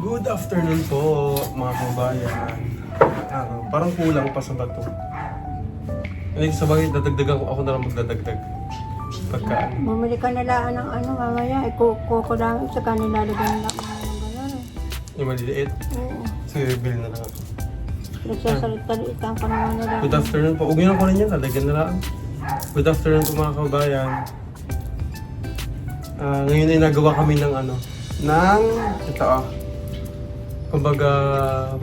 Good afternoon po, mga kabayan. Parang kulang pa sa bato. Hindi sa bagay, dadagdagan ko. Ako na lang magdadagdag. Pagkaan. Bumili ka nila ng ano mamaya, kuko lang sa kanila lagyan lang ng gano'n. Yung maliliit. Oo. Sige, bili na lang ako. Nagsasalita-litan ka naman nila. Good afternoon po. Huwag nyo ko rin yan, lalagyan na lang. Good afternoon po mga kabayan. Ngayon ay nagawa kami ng ano, ito kumbaga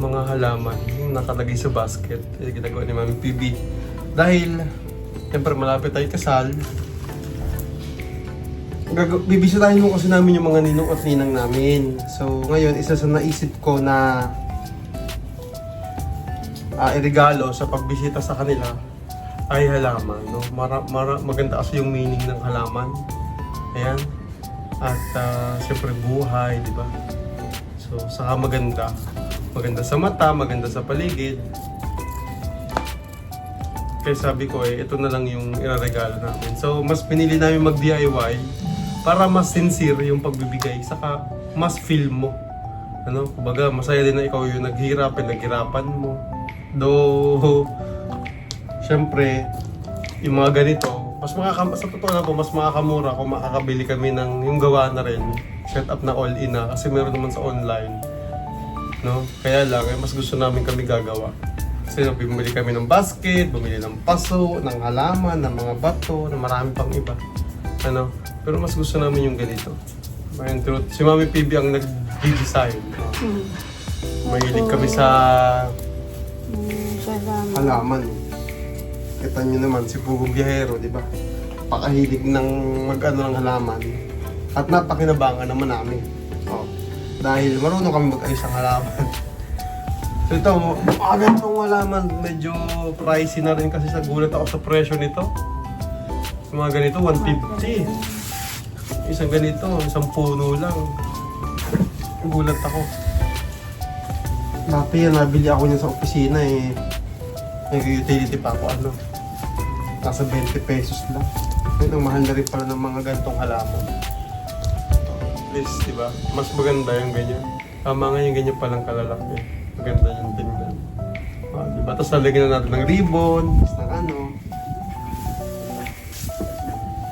mga halaman yung nakalagay sa basket. Yung ginagawa ni Mami PB. Dahil, siyempre malapit tayo kasal. Bibisitahin mo kasi namin yung mga ninong at ninang namin. So ngayon, isa sa naisip ko na irigalo sa pagbisita sa kanila ay halaman. No? Maganda kasi yung meaning ng halaman. Ayan. At siyempre buhay, di ba? So, saka maganda. Maganda sa mata, maganda sa paligid. Kaya sabi ko ito na lang yung iraregalo namin. So, mas pinili namin mag-DIY para mas sincere yung pagbibigay. Saka, mas feel mo. Ano? Kumbaga, masaya din na ikaw yung naghirapan mo. Though, siyempre, yung mga ganito, sa totoo na po, mas makakamura kung makakabili kami ng yung gawa na rin, set up na all-in na, kasi meron naman sa online. No? Kaya lang, mas gusto namin kami gagawa. Kasi bumili kami ng basket, bumili ng paso, ng halaman, ng mga bato, na marami pang iba. Ano? Pero mas gusto namin yung ganito. Si Mami PB ang nag-design. Mahilig kami sa halaman. Kita nyo naman, si Pugong Biyahero, di ba? Pakahilig ng mag-ano ng halaman. At napakinabangan naman namin. Oh. Dahil marunong kami mag-ayos ng halaman. So ito, ganitong halaman, medyo pricey na rin kasi gulat ako sa presyo nito. Yung mga ganito, 150. Isang ganito, isang puno lang. Gulat ako. Dati yan, nabili ako niya sa opisina eh. Nag-utility pa ako, nasa 20 pesos lang. Ngayon, ang mahal na rin pala ng mga ganitong halaman. Please, di ba? Mas maganda yung ganyan. Tama nga yung ganyan palang kalalaki. Maganda yung tingnan. Di ba? Tapos lalagyan na natin ng ribbon, tapos ng ano.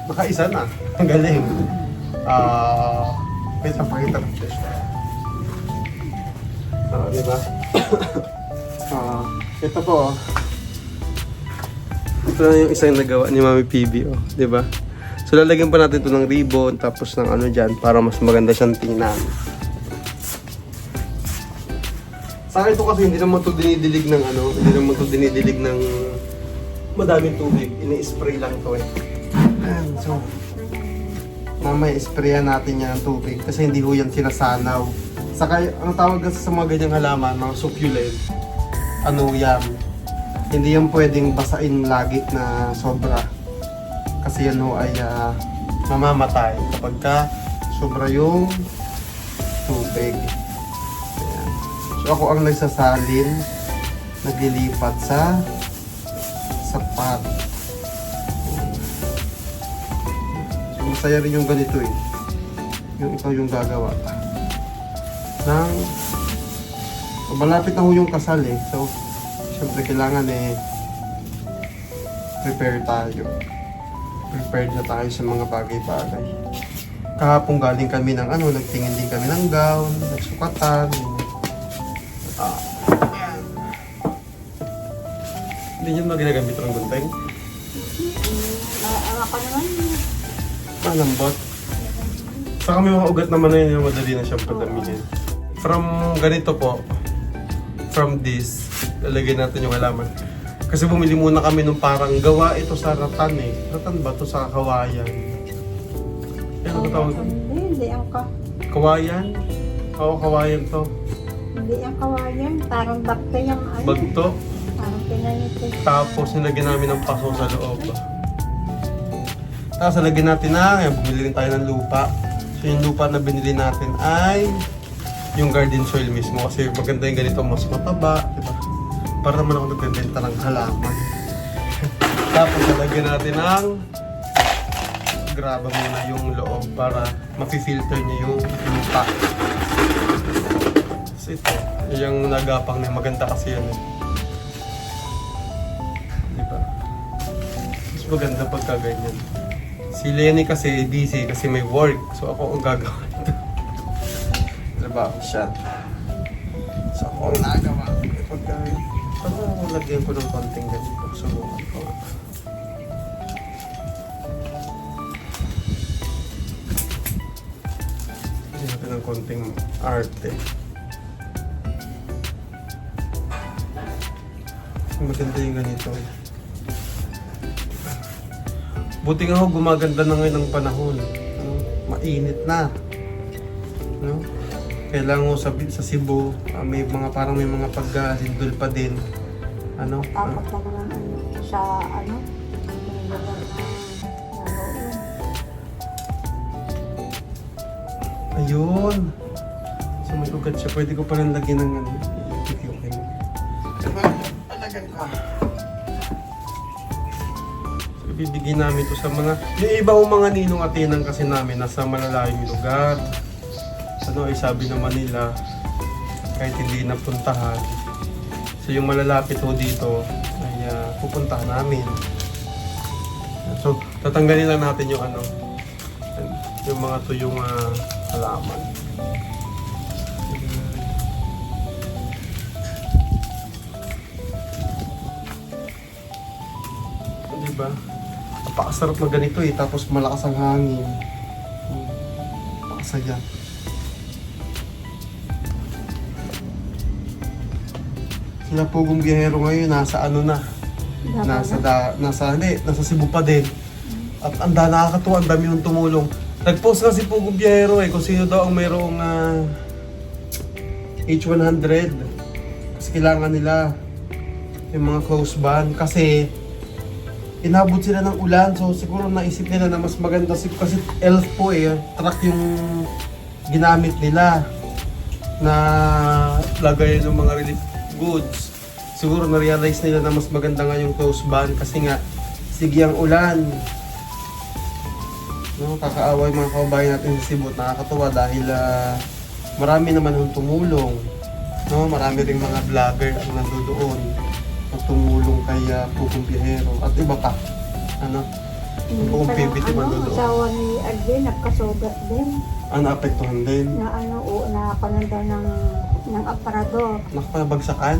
Baka isa na. Ang galing. Wait, pakita ng flash. Di ba? Ito po, ito na yung isang nagawa ni Mami PB, di ba? So lalagyan pa natin ito ng ribbon, tapos ng ano dyan, para mas maganda siyang tingnan. Sa akin ito kasi hindi naman ito dinidilig ng madaming tubig, ini-spray lang ito eh. Ayan, so mamaya isprayan natin yan ng tubig kasi hindi ho yan sinasanaw. Saka ang tawag kasi sa mga ganyang halaman, mga succulent, yan, hindi yan pwedeng basain lagi na sobra. Kasi yan ho ay mamamatay kapag ka sobra yung tubig. Ayan. So ako ang nagsasalin, naglilipat sa sapat. So masaya rin yung ganito eh. Yung ikaw yung gagawa. Malapit na ho yung kasal eh. So, syempre kailangan prepare tayo. Prepared na tayo sa mga bagay-bagay. Kahapon galing kami ng nagtingin din kami ng gown, nagsukatan. Hindi nyo na ginagamit ng gunting? Ako naman. Lambot. Saka may mga ugat naman na yun yung madali na siyang padamigin. From ganito po, from this, lalagyan natin yung halaman. Kasi bumili muna kami nung parang gawa ito sa ratan eh. Ratan ba ito sa kawayan? Ano ba tawag ito? Hindi ang kawayan? Oo, kawayan to. Hindi ang kawayan, parang bakte yung Bagto. Parang pinanipis. Tapos nilagyan namin ng paso sa loob. Tapos nilagyan natin bumili rin tayo ng lupa. So yung lupa na binili natin ay yung garden soil mismo kasi maganda yung ganito, mas mataba, diba? Para naman ako nagbebenta ng halaman. Tapos nalagyan natin ng graba muna yung loob para mafi-filter niya yung lupa. ito. Yung nagapang na maganda kasi yan eh. Diba? Mas maganda pagka ganyan. Si Lenny kasi busy kasi may work. So ako ang gagawa ito. Diba? Shot. So ako ang nagawa. Pagka lagyan ko ng konting ganito. Subukan ko. Lagyan natin ng konting arte. Maganda yung ganito. Buti nga ho, gumaganda na ngayon ang panahon. Ano? Mainit na. No? Kailangan ho sa Cebu, may mga parang may mga paggalindol pa din. Ano? Tapos na naman sa ano, yung lugar na naroon. Ayun. So may ugat siya. Pwede ko palang lagyan ng ano. Okay. Palagyan ko. So ibibigay namin to sa mga... Yung ibang mga ninong at tinang kasi namin nasa malalayong lugar. Ano ay sabi naman nila kahit hindi napuntahan. So yung malalapit ho dito ay pupuntahan namin. So tatanggalin lang natin yung ano. Yung mga tuyong halaman. Diba? Napakasarap na ganito eh. Tapos malakas ang hangin. Napakasaya. Sila Pugong Biyahero ngayon nasa ano na. Nasa Cebu pa din. At nakakatuwa, ang dami yung tumulong. Nag-post kasi Pugong Biyahero eh kung sino daw ang mayroong H100. Kasi kailangan nila yung mga close band. Kasi inabot sila ng ulan. So siguro naisip nila na mas maganda kasi elf po eh. Truck yung ginamit nila na lagay ng mga relief goods. Siguro na-realize nila na mas maganda nga yung close band kasi nga sige ang ulan. No, kakaawa yung mga kababayan natin sa Cebu. Nakakatuwa dahil marami naman yung tumulong. No, marami ring mga vlogger ang nandoon na tumulong kay Pugong Biyahero at iba pa. Ano? Yung buong PBT nandoon. Asawa ni Alvin, nagkasugat din. Naapektuhan din. Na ano, nakapananda ng aparador. Nakapabagsakan?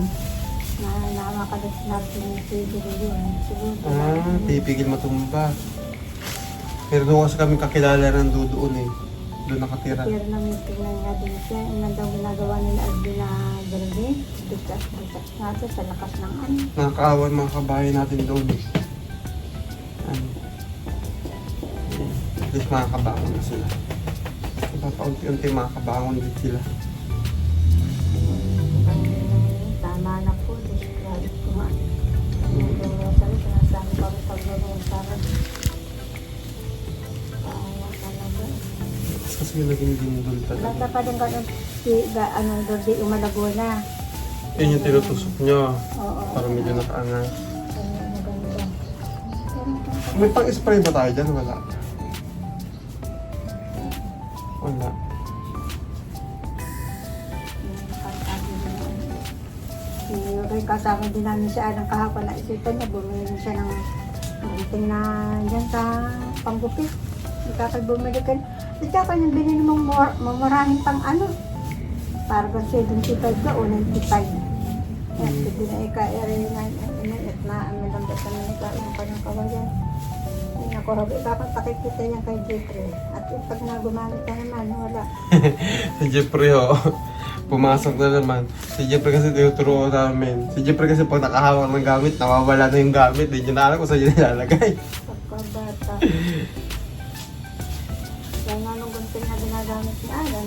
Na nakakalit na pinipigil yun. Siguro. Pipigil matumba. Pero doon kasi kami kakilala ng doon eh. Doon nakatira. Pero na meeting na nga din siya. Ano daw ginagawa nila Alvin na gabi. Bitas natin sa lakas ng ano. Nakakaawa yung mga kabahay natin doon eh. Ano? At least makakabangon na sila. Paunti-unti makakabangon din sila. Tama na po. Describe ko nga. Sabi, sinasabi ko rin pag-rosara. Kasi yung naging dindol talaga. Nasa pa din ganun doon di umalago na. Yun yung tinutusok nyo. Oo. Para medyo nakaangas. Maganda. May pang-spray ba tayo dyan? Wala. Wala. Yung kasama din namin siya ng kahapon na isipan niya, bumili siya ng gunting na dyan sa panggupit. Hindi ka kayo bumili ka. Hindi ka kayo binili mong maraming pang ano. Para ba 75 ka o 95. Yan, hindi na ika-ere na at na ang malamdas na ika yung kanyang kawayan. Ay naku, Rob, ipapagpakikita niya kay Jeffrey. At pag nagumamit ka naman, wala. Si Jeffrey ho. Pumasok na naman. Si Jeffrey kasi tinuturo namin. Si Jeffrey kasi pag nakahawak ng gamit, nawawala na yung gamit. Hindi nyo na alam kung saan yun nilalagay. Pagkabata. Kaya nga nung gunting na ginagamit ni Alan,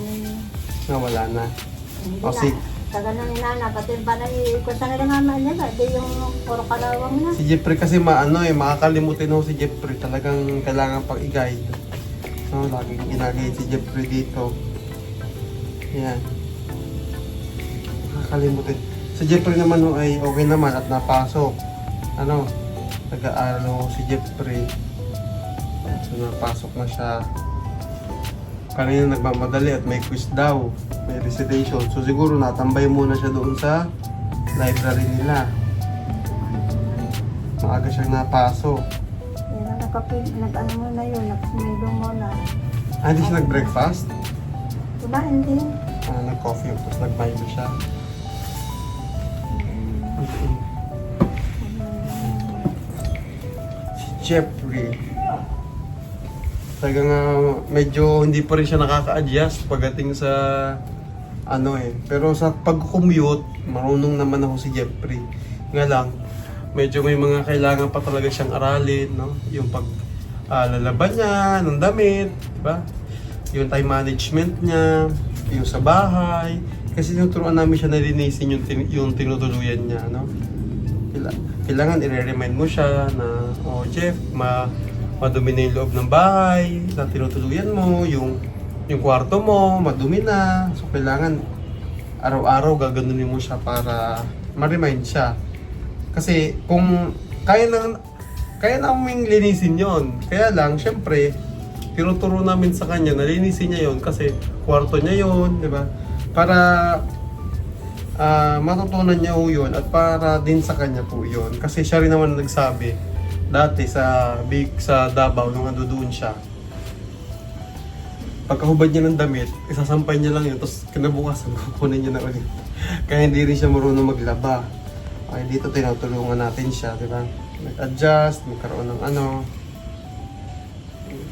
Nawala na. hindi O, na. si- Kagano ni Nana, pati ba na kung saan nila nga nila, di yung puro kalawang na. Si Jeffrey kasi makakalimutin ho si Jeffrey. Talagang kailangan pang i-guide. No, laging ginagayad si Jeffrey dito. Yan. Makakalimutin. Si Jeffrey naman ho ay okay naman at napasok. Ano, nag-aaral ho si Jeffrey. So napasok na siya. Kanina nagmamadali at may quiz daw. may recitation. So siguro natambay muna siya doon sa library nila. Maaga siyang napasok. Yan ang nag-ano mo na yun, nag-sumilong mo na. Hindi siya nag-breakfast? Kumain din. Nag-coffee, tapos nag-Milo siya. Si Jeffrey. Talagang medyo hindi pa rin siya nakaka-adjust pagdating sa ano eh. Pero sa pag-commute, marunong naman ako si Jeffrey. Nga lang, medyo may mga kailangan pa talaga siyang aralin, no? Yung pag lalaban niya ng damit, di ba? Yung time management niya, yung sa bahay. Kasi tinuturuan namin siya na linisin yung tinutuluyan niya, no? Kailangan i-remind mo siya na, oh Jeff, madumi na yung loob ng bahay, na tinutuluyan mo, yung kwarto mo, madumi na. So, kailangan araw-araw gaganunin mo siya para ma-remind siya. Kasi kung kaya naming linisin yon, kaya lang, syempre, tinuturo namin sa kanya na linisin niya yon kasi kwarto niya yon, di ba? Para matutunan niya po yun at para din sa kanya po yun. Kasi siya rin naman nagsabi dati sa Davao nung ando doon siya. Pagkahubad niya ng damit, isasampay niya lang yun, tapos kinabukasan kukunin niya na ulit. Kaya hindi rin siya marunong maglaba. Okay, dito tinutulungan natin siya, di ba? Nag-adjust, magkaroon ng ano.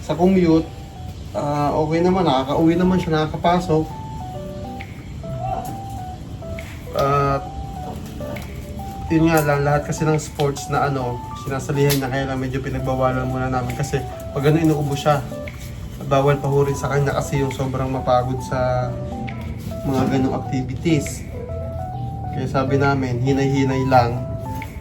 Sa commute, okay naman, nakaka-uwi naman siya, nakakapasok. At yun nga lang, lahat kasi ng sports na sinasalihan niya, kaya lang medyo pinagbawalan muna namin kasi pag inuubo siya, bawal pa ho rin sa kanya kasi yung sobrang mapagod sa mga ganong activities. Kaya sabi namin, hinay-hinay lang.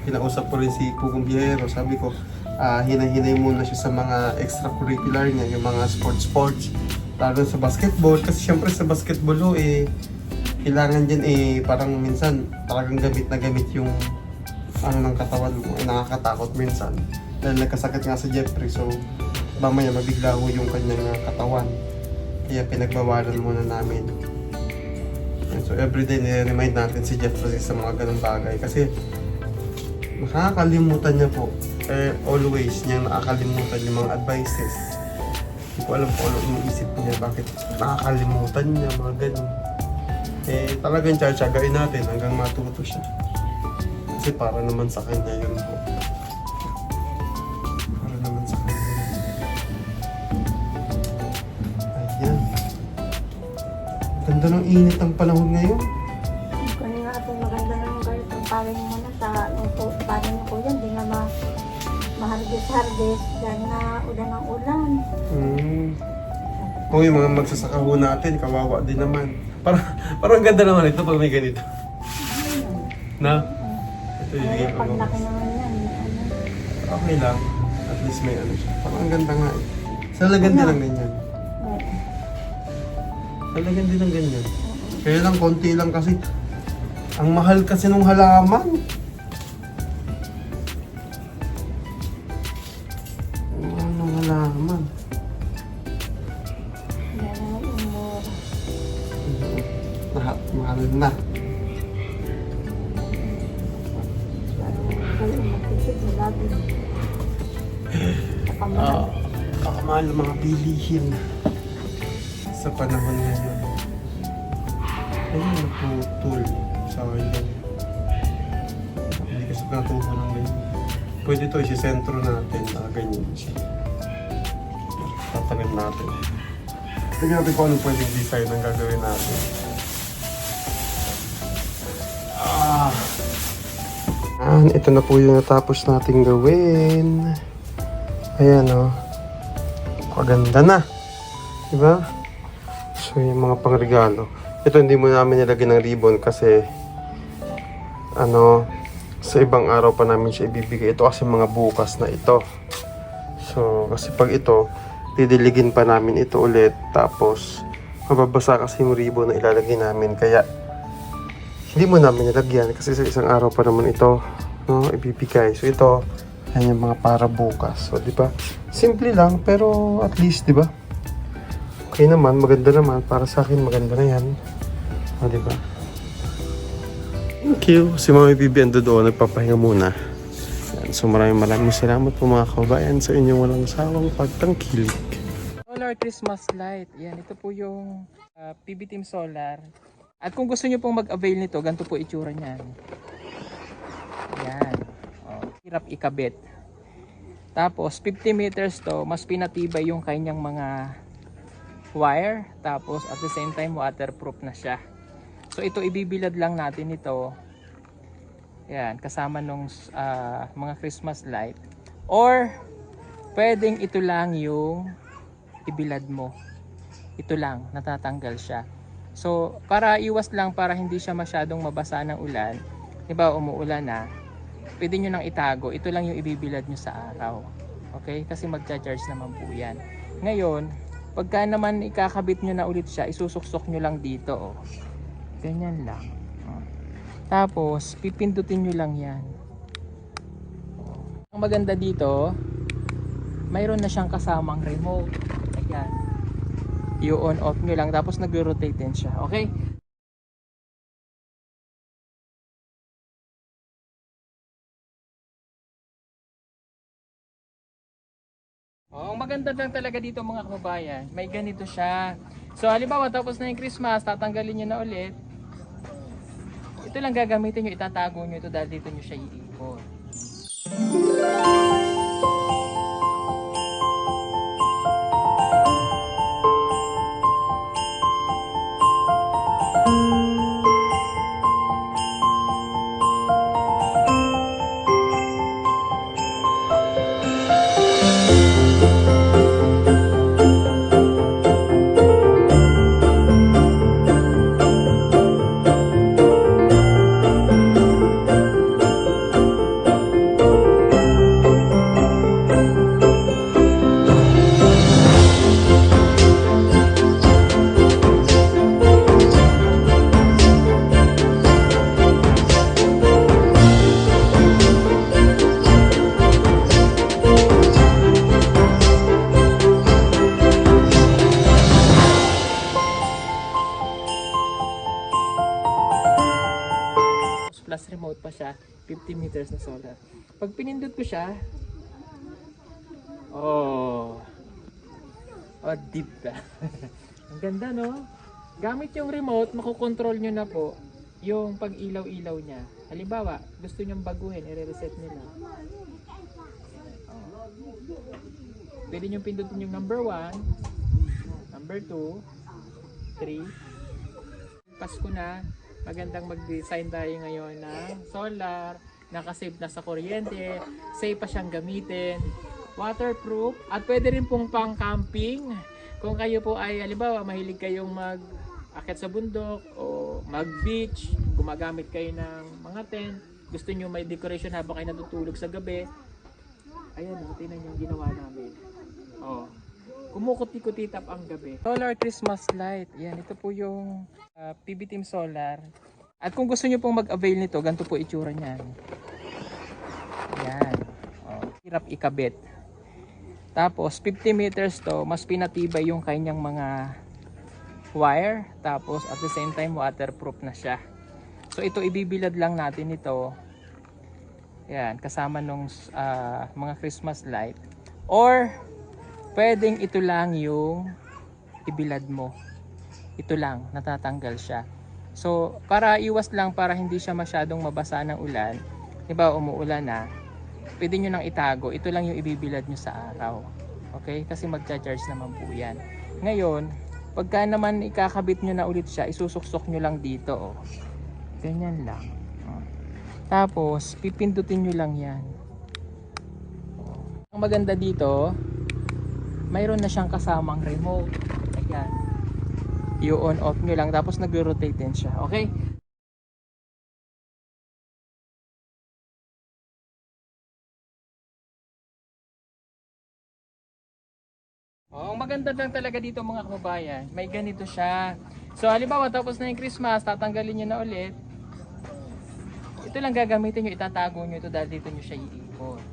Kinausap ko rin si Pugong Biyahero, sabi ko, hinay-hinay muna siya sa mga extracurricular niya, yung mga sports, lalo sa basketball, kasi syempre sa basketball ho, kailangan din parang minsan talagang gamit yung ng katawan mo, nakakatakot minsan dahil nagkasakit nga si Jeffrey, so mamaya mabigla ho yung kanyang katawan, kaya pinagbawalan muna namin. And so everyday nire-remind natin si Jeffrey sa mga ganung bagay kasi nakakalimutan niya po, always niya nakakalimutan yung mga advices. Hindi ko alam kung ano iniisip niya, bakit nakakalimutan niya mga ganun. Talagang tsatsagain natin hanggang matuto siya. Kasi para naman sa kanya yun po. Para naman sa kanya yun. Ayan. Ganda ng init ang panahon ngayon. Kung nga ito maganda ng ganito, paring mo na sa paring ko yan, di nga maharbis-harbis dahil na ulan ng ulan. Kung yung mga magsasaka ho natin, kawawa din naman. Parang ganda naman ito pag may ganito. Na? Ito yung Pag laki naman yan, okay lang. At least may siya. Parang ang ganda nga eh. Salagan din ng ganyan. Salagan din ng ganyan. Kaya lang, konti lang kasi. Ang mahal kasi nung halaman. Ang mahal nung halaman. Mahal na. Kakamahal ng mga bilihin sa panahon ngayon. Ayun, naputol sa ngayon. Hindi kasi natubo ng ganyan. Pwede ito isi-sentro natin na ganyan siya. Tatanim natin. Tignan natin kung anong pwedeng design ang gagawin natin. Ito na po yung natapos nating gawin. Ayan o. Paganda na. Diba? So yung mga pangregalo. Ito hindi mo namin nilagyan ng ribbon kasi sa ibang araw pa namin siya ibibigay. Ito kasi mga bukas na ito. So kasi pag ito, didiligin pa namin ito ulit. Tapos mababasa kasi yung ribbon na ilalagay namin. Kaya hindi mo namin nilagyan kasi sa isang araw pa naman ito ibibigay. So ito, yan yung mga para bukas. So di ba? Simple lang pero at least di ba? Okay naman, maganda naman para sa akin, maganda na yan. O, diba? Thank you. Si Mami Bibi ando doon, nagpapahinga muna. Yan. So maraming salamat po mga kabayan sa inyong walang sawang pagtangkilik. Solar Christmas light. Yan, ito po yung PB Team Solar. At kung gusto nyo pong mag-avail nito, ganito po itsura niyan. Yan. Oh, hirap ikabit. Tapos 50 meters to, mas pinatibay yung kanyang mga wire. Tapos at the same time waterproof na siya. So ito ibibilad lang natin ito. Yan, kasama nung mga Christmas light. Or pwedeng ito lang yung ibilad mo. Ito lang, natatanggal siya. So para iwas lang, para hindi siya masyadong mabasa ng ulan. Diba umuulan na, pwede nyo nang itago. Ito lang yung ibibilad nyo sa araw. Okay? Kasi magcha-charge naman po yan. Ngayon, pagka naman ikakabit nyo na ulit siya, isusuksok nyo lang dito. Oh. Ganyan lang. Oh. Tapos, pipindutin nyo lang yan. Oh. Ang maganda dito, mayroon na siyang kasamang remote. Ayan. I-on off nyo lang, tapos nag-rotate din siya. Okay? Oh, ang maganda lang talaga dito mga kababayan, may ganito siya. So halimbawa tapos na yung Christmas, tatanggalin nyo na ulit. Ito lang gagamitin nyo, itatago nyo ito dahil dito nyo siya iikot. Plus remote pa siya, 50 meters na solar. Pag pinindot ko siya, oh deep ka. Ang ganda no? Gamit yung remote, makokontrol nyo na po yung pag ilaw-ilaw niya. Halimbawa, gusto nyong baguhin, i-reset nyo lang. Oh. Pwede nyo pindutin yung number 1, number 2, 3. Pasko na, magandang mag-design tayo ngayon ng solar, nakasave na sa kuryente, safe pa siyang gamitin, waterproof, at pwede rin pong pang camping. Kung kayo po ay, halimbawa, mahilig kayong mag-akit sa bundok o mag-beach, gumagamit kayo ng mga tent, gusto nyo may decoration habang kayo natutulog sa gabi, ayan, tingnan yung ginawa namin. Oh. Kumukuti-kutitap ang gabi. Solar Christmas light. Yan, ito po yung PB Team Solar. At kung gusto nyo pong mag-avail nito, ganito po itsura niyan. Yan. Oh, hirap ikabit. Tapos 50 meters to, mas pinatibay yung kanyang mga wire. Tapos at the same time waterproof na siya. So ito ibibilad lang natin ito. Yan, kasama nung mga Christmas light. Or pwedeng ito lang yung ibilad mo. Ito lang, natatanggal siya. So, para iwas lang, para hindi siya masyadong mabasa ng ulan, diba umuulan na, pwede nyo nang itago. Ito lang yung ibibilad nyo sa araw. Okay? Kasi magcha-charge naman po yan. Ngayon, pagka naman ikakabit nyo na ulit siya, isusuksok nyo lang dito. Oh. Ganyan lang. Oh. Tapos, pipindutin nyo lang yan. Oh. Ang maganda dito, mayroon na siyang kasamang remote. Ayan. I-on off nyo lang, tapos nag-rotate din siya. Okay? Oh, ang maganda lang talaga dito mga kababayan, may ganito siya. So halimbawa tapos na yung Christmas, tatanggalin nyo na ulit. Ito lang gagamitin nyo, itatago nyo ito dahil dito nyo siya iikot.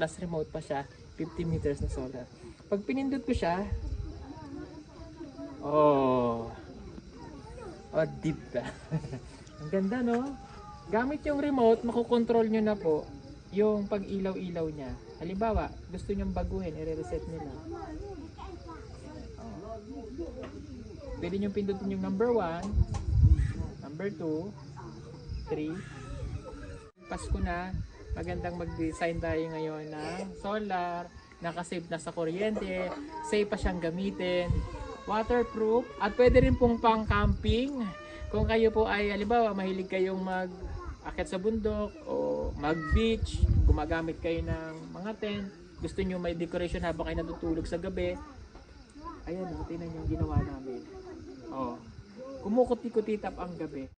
tas remote pa siya, 50 meters na solar. Pag pinindot ko siya, oh, deep ba? Ang ganda, no? Gamit yung remote, makokontrol nyo na po yung pag-ilaw-ilaw niya. Halimbawa, gusto nyong baguhin, i-reset nyo lang. Oh. Pwede nyo pindutin yung number 1, number 2, 3. Pasko na, magandang mag-design tayo ngayon ng solar, nakasave na sa kuryente, safe pa siyang gamitin, waterproof, at pwede rin pong pang camping. Kung kayo po ay, halimbawa, mahilig kayong mag-akit sa bundok o mag-beach, gumagamit kayo ng mga tent, gusto nyo may decoration habang kayo natutulog sa gabi, ayan o, tingnan nyo yung ginawa namin. Oh, kumukuti-kuti tap ang gabi.